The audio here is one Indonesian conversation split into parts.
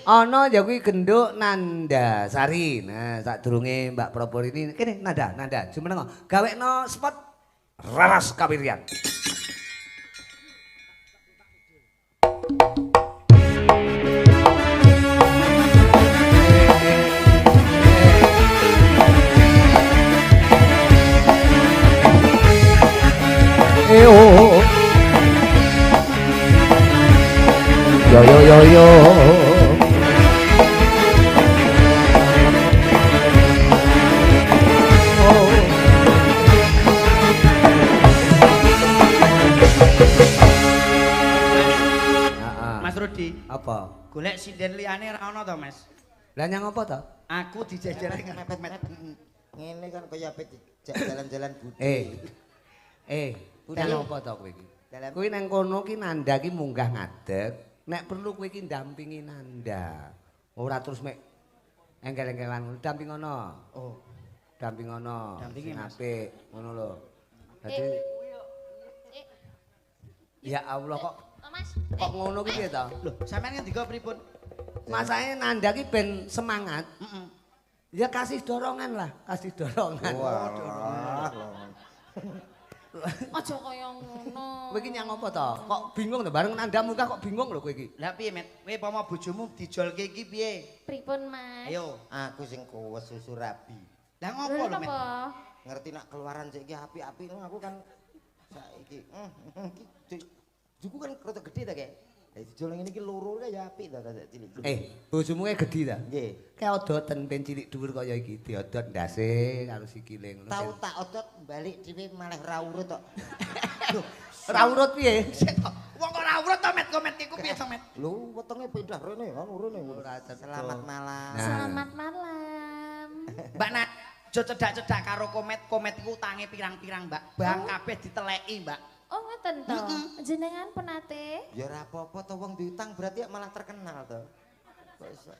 Ana ya kuwi genduk Nandasari. Nah, sadurunge Mbak Propor ini kene Nanda, jumeneng gawekno spot Raras Kawirian. Yo. Mas Rudi, Apa? golek sinden liyane ra ono to, Mas? Lah nyang apa to? Aku dijajari mepet-mepet. Ngene kan kaya jalan-jalan budi. Nyang apa to kowe iki? Kuwi nang kono ki Nanda ki munggah ngadeg. Nek perlu kowe iki ndampingi Nanda. Ora terus mek engkel-engkelan dampingono. Oh, Dampingono. Dampingi, Mas. Apik ngono lho. Dadi ya Allah kok Mas. kok ngono ki piye to? Lho, sampean ngendika pripun? Masane Nanda ki ben semangat. Heeh. Ya kasih dorongan lah, kasih dorongan. wah. Aja kaya ngono. Kowe iki nyang apa to? Kok bingung to bareng Nanda munggah kok bingung lho kowe iki. Lah piye, Met? Kowe pama bojomu dijolke iki piye? Pripun, Mas? Ayo. Aku sing kuwes susu rabi. Lah ngopo lho, Met? Napa? Ngerti nak keluaran saiki api-api aku kan saiki. Juku kan rada gede ta, Kek. Lah dijol ngene iki loro ya apik ta cilik. Bojomu kae gedhi ta? Nggih. Kayak odoten ben cilik dhuwur kaya iki diodot ndase karo sikile ngono. Tau tak odot balik dhewe malah ra urut tok. Ora urut piye? Wong kok ora urut to, Met? Komet iku piye to, Met? Lho, wetenge pindah rene kan urune. Selamat malam. Nah. Selamat malam. Mbak Nat, aja cedak-cedak karo komet. Komet iku utange pirang-pirang, Mbak. Bang kabeh diteleki, Mbak. Oh, ngeten to. Jenengan penate? Ya ora apa-apa to wong diutang berarti malah terkenal to.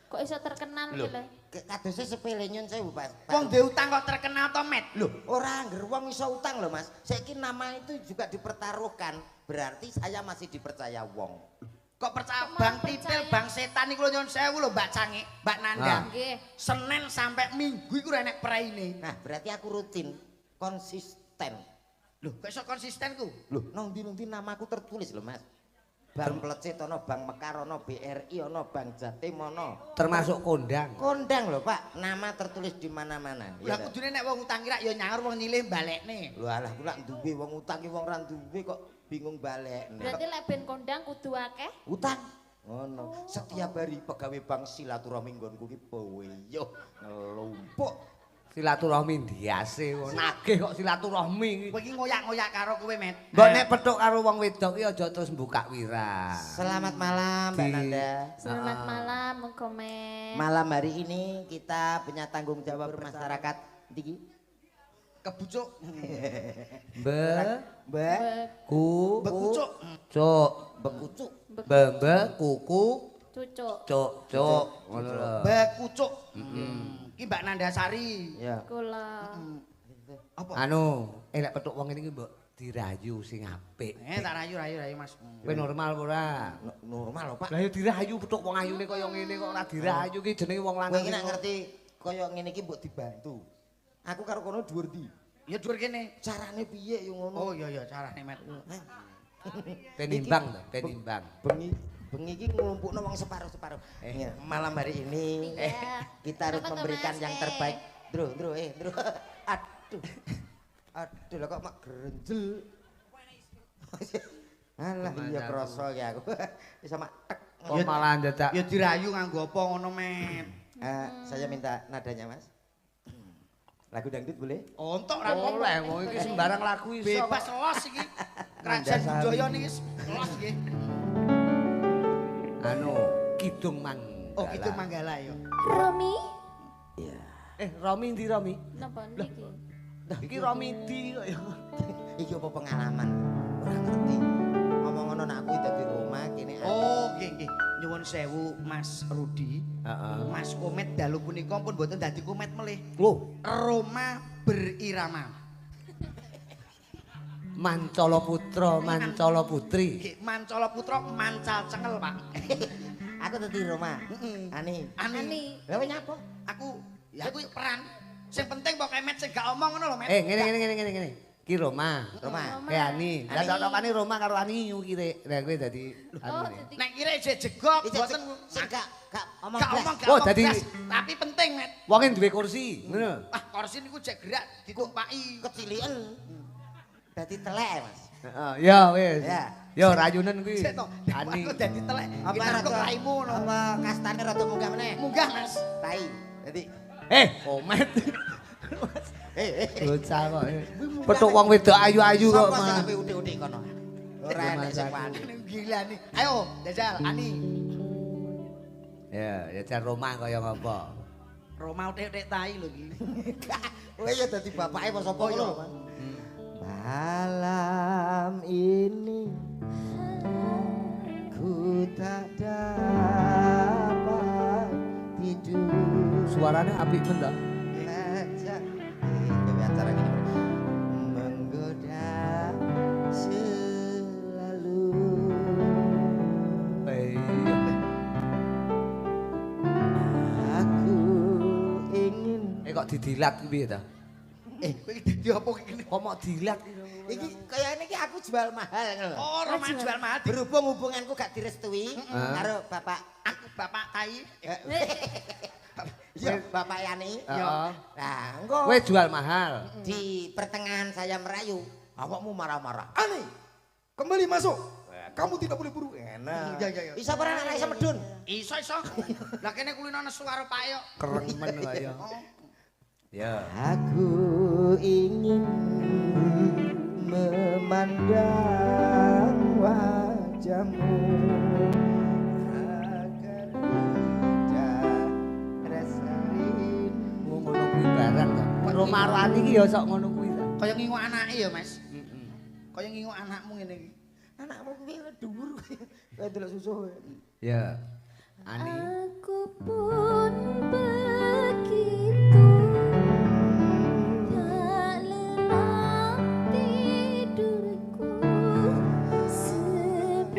Kok iso terkenal Lho. iki lho? Kadose sepele nyun sewu, Pak. Wong duwe utang kok terkenal to, Met? Loh, ora angger wong iso utang lho, Mas. Saiki nama itu juga dipertaruhkan. Berarti saya masih dipercaya wong. Kok percaya Kok bang malah titil, percaya? bang setan iku lho nyun sewu lho Mbak Cangi, Mbak Nanda. Nggih. Senin sampai Minggu iku ora enek praine. Nah, berarti aku rutin, konsisten. Loh, kok iso konsisten ku? Loh, nang ndi namaku tertulis lho, Mas. Bang Plecet ana, Bang Mekar ana, BRI ana, Bang Jatim ana. Termasuk kondang. Kondang lho, Pak. Nama tertulis di mana-mana. Lah kudune nek wong utang kira ya nyangur wong nyilih balekne. Lho alah kula duwe wong utang ki wong ra duwe kok bingung balekne. Berarti lek ben kondang kudu akeh. Utang. Ngono. Setiap hari pegawai bank silaturahmi nggonku ki yo ngelumpuk. Silaturahmi ndiase wong nagih kok silaturahmi iki. Kowe iki ngoyak-ngoyak karo kowe, Met. Mbok nek petuk karo wong wedok iki aja terus buka wira. Selamat malam Mbak Nanda. Selamat malam, mengkomen. Malam hari ini kita punya tanggung jawab bermasyarakat. Iki. Kebucuk. Mbak Ku Bekucuk. cuk bekucuk. kuku Cucuk. cuk ngono lho. Bekucuk. Ki Mbak Nandasari. Ya. Kula. Apa? Anu, lek petuk wong ini mbok dirayu sing apik. Tak rayu Mas. Kowe normal ora? Normal lho, Pak. Lah ya dirayu petuk wong ayune kaya ngene kok ora dirayu ki jenenge wong Kowe lanang. iki nek ngerti kaya ngene iki mbok dibantu. Aku karo kono dhuwur ndi? Ya dhuwur kene. Carane piye yo ngono? Oh iya carane, Met. Ben imbang to, ben imbang. Bengi iki nglumpukno wong separuh-separuh. Malam hari ini Iya. kita harus Kenapa tuh, memberikan Mas? yang terbaik. Dro. Aduh. Aduh lah kok mak gerenjel. Alah iya krasa ya aku. Wis mak tek. Kok malah dadak. Ya dirayu nganggo apa ngono, Met. Saya minta nadanya, Mas. Lagu dangdut boleh? Ontok ra Oleh wong iki sembarang lagu iso. Bebas los iki. Kerajaan Budaya niki los iki. Anu, Kidung Mang. Oh, gitu Manggala ya. Romi? Iya. Romi ndi Romi? Napa niki? Iki Romi di kok ya. Iki apa pengalaman? Ora ngerti. Ngomong ngono nak aku dadi Roma kene. Oh, nggih. Nyuwun sewu Mas Rudi. Heeh. Mas Komet dalu punika pun mboten dadi komet melih. Loh, Roma berirama. Mancala Putra, Mancala Putri. Nggih, Mancala Putra mancal cengel, Pak. Aku aku dadi Roma. Ani. Ani. Lah kowe nyapa? Aku peran. Sing penting pokoke met sing gak omong ngono lho, Met. Ngene. Ki Roma. Roma. Ani. Lah tokane Roma karo Ani kire. Lah kowe dadi Oh, Ani. jadi Nek kira jegok boten Sing gak omong gak blas. omong gak Oh, omong dadi- blas, tapi penting, Met. Wonge duwe kursi, ngono. Ah, kursi niku jek gerak ditumpaki. Kecilian. Dadi telek, Mas. Heeh, ya wis. Ya. Ya rayunen kuwi. Sik to. Ani. Aku dadi telek. Apa Kita rada kok raimu ngono. Apa kastane rada munggah meneh? Munggah, Mas. Tai. Dadi Komet. eh Bocah kok. Petuk wong wedok ayu-ayu kok Sapa sing mah. ape udik-udik kono? Ora enek sing wani. Gila nih. Ayo, jajal Ani. Ya jar Roma kaya ngapa? Roma utek-utek tai lho iki. Kowe ya dadi bapake apa sapa lho? Malam ini ku tak dapat tidur. Suarane apik men ta? Lajak gawe acara gini menggoda selalu. Aku ingin Kok didilat kuwi ta? Kowe iki dadi apa iki? Kok mau dilat iki kayaknya iki aku jual mahal ngono lho. Oh, Roma jual mahal. Berhubung hubunganku gak direstui karo bapak Aku bapak tai. ya bapak Yani. Heeh. Nah, engko Kowe jual mahal. di pertengahan saya merayu, awakmu marah-marah. Ani, kembali masuk. Kamu tidak boleh buru. Enak. Ya. Bisa pernah anak iso medun. Iso. Lah kene kulino nesu karo Pak yo. Keremen kaya. Ya. Aku ingin memandang wajahmu agar tidak rasa rindu. Ngono kuwi barang ta. Roma Rani iki ya sok ngono kuwi ta. Kaya ngingu anake ya, Mas. Kaya ngingu anakmu ngene iki. Anakmu kuwi dhuwur kowe delok susuh. Ya. Ani. Aku pun begitu tak lelap tidurku sebelum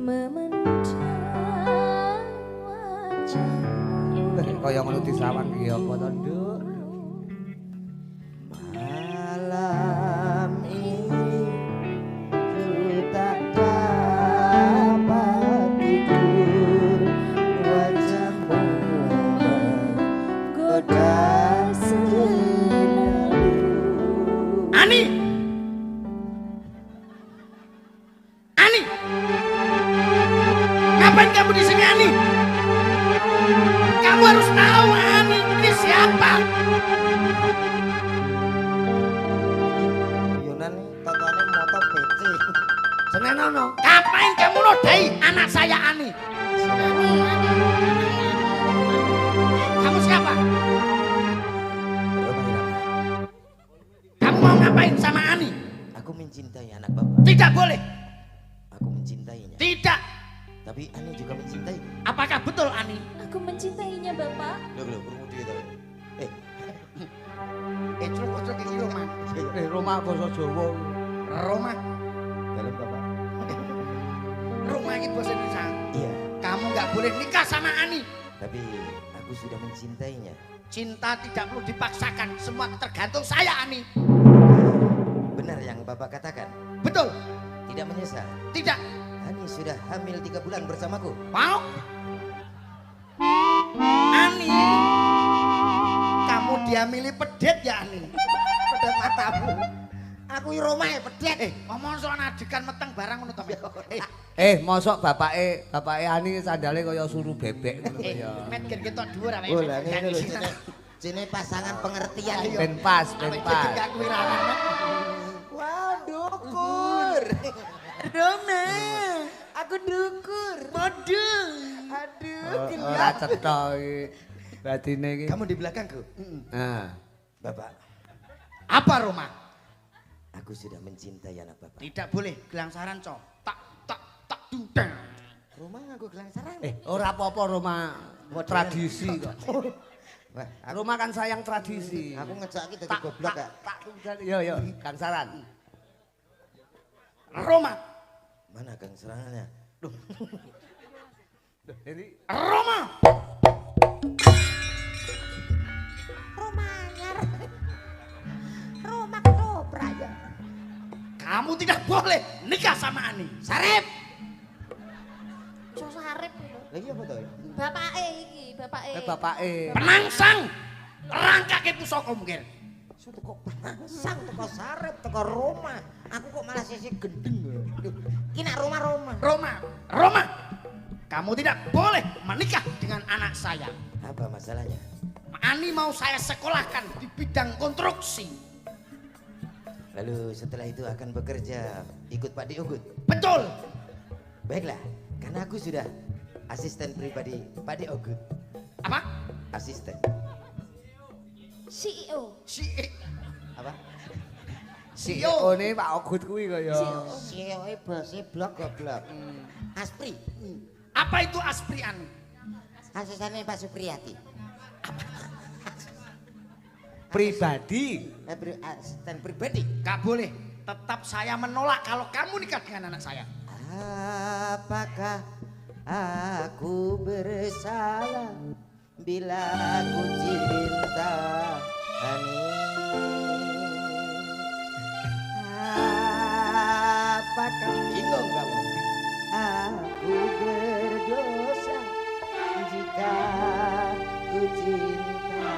memandang wajahmu. Kaya ngono disawang iki apa to, Nduk? Malam ini ku tak dapat tidur, wajahmu menggoda selalu. Ani. Ani. Ngapain kamu di sini, Ani? Kamu harus tahu Ani ini siapa. Yunan totone moto PC. Senenono. Ngapain kamu nodai anak saya Ani? Kamu siapa? Kamu mau ngapain sama Ani? Aku mencintai anak bapak. Tidak boleh. Aku mencintainya. Tidak. Tapi Ani juga mencintai. Apakah betul Ani? Aku mencintainya, Bapak. Loh, kurang dia tau. Cuk iki Roma. Roma basa Jawa. Roma. Dalam bapak. Roma ini bahasa Indonesia. Iya. Kamu nggak boleh nikah sama Ani. Tapi aku sudah mencintainya. Cinta tidak perlu dipaksakan. Semua tergantung saya Ani. Benar yang bapak katakan. Betul. Tidak menyesal. Tidak. Ani sudah hamil 3 bulan bersamaku. Mau? Ani. Kamu diamili pedet ya Ani? Pedet matamu. Aku Roma ya pedet. Ngomong soal adegan meteng barang ngono to. Mosok bapake Ani sandale kaya suru bebek ngono kaya. Met gen ketok dhuwur awake. Oh lah ngene lho jene pasangan pengertian. Ben pas. Gak kuwirangan. Wah, dukur. Roma. Aku dukur. Model. Aduh, Ora cetha iki. Batine iki. Kamu di belakangku. Nah. Bapak, Apa Roma? aku sudah mencintai anak bapak. Tidak boleh gelangsaran cok. Tak dudang. Roma ngaku gelang sarang. Ora apa-apa Roma Modern. tradisi kok. Wah, Roma kan sayang tradisi. aku ngejak iki dadi goblok gak? Yo, Kang Saran. Roma. Mana gang serangannya? Jadi Roma. Roma anyar. Roma ketoprak aja. Kamu tidak boleh nikah sama Ani. Sarip. So sarip lho. Lagi apa tuh? Bapake iki, bapake. bapake. Penangsang. Rangkake pusaka mungkin. Su teko pasang, teko sarip, teko Roma. Aku kok malah sisi gendeng. Ki nak Roma. Roma. Kamu tidak boleh menikah dengan anak saya. Apa masalahnya? Ani mau saya sekolahkan di bidang konstruksi. Lalu setelah itu akan bekerja ikut Pak Diugut. Betul. Baiklah, karena aku sudah asisten pribadi Pak Diugut. Apa? Asisten. CEO. Si Apa? CEO ne Pak Ogut kuwi kaya. CEO bose blok goblok. Aspri. Apa itu Aspri Ani? Asistennya Pak Supriyati. Pribadi. Asisten pribadi. Gak boleh. Tetap saya menolak kalau kamu nikah dengan anak saya. Apakah aku bersalah bila aku cinta Ani? Apakah bingung kamu? Aku berdosa jika ku cinta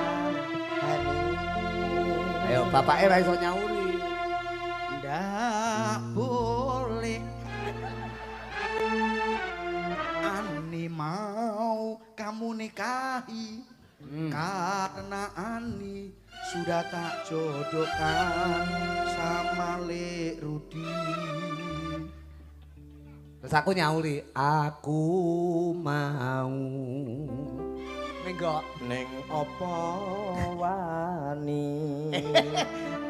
Ani. Ayo bapake ra iso nyauri. Ndak boleh. Ani mau kamu nikahi. Karena Ani sudah tak jodohkan sama Lek Rudi. Terus aku nyauri, aku mau. Nenggok. Neng opo wani.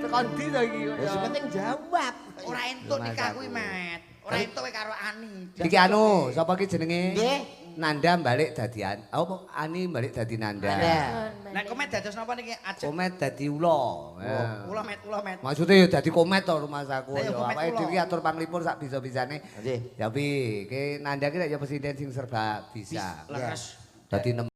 Tekan ndi to iki? Wis penting jawab. Ora entuk nikah kuwi, Met. Ora entuk kowe karo Ani. Iki anu, sapa iki jenenge? Nggih. Nanda balik dadi apa Ani balik dadi Nanda. Nanda. Nek komet dados napa niki ajeng? Komet dadi ula. Ula Met. Maksudnya ya dadi komet to rumah saku. Lah ya Ya komet awake ula. dhewe atur panglipur sak bisa-bisane. Nggih. Ya pi, ke Nanda ki ya presiden sing serba bisa. Leres. Dadi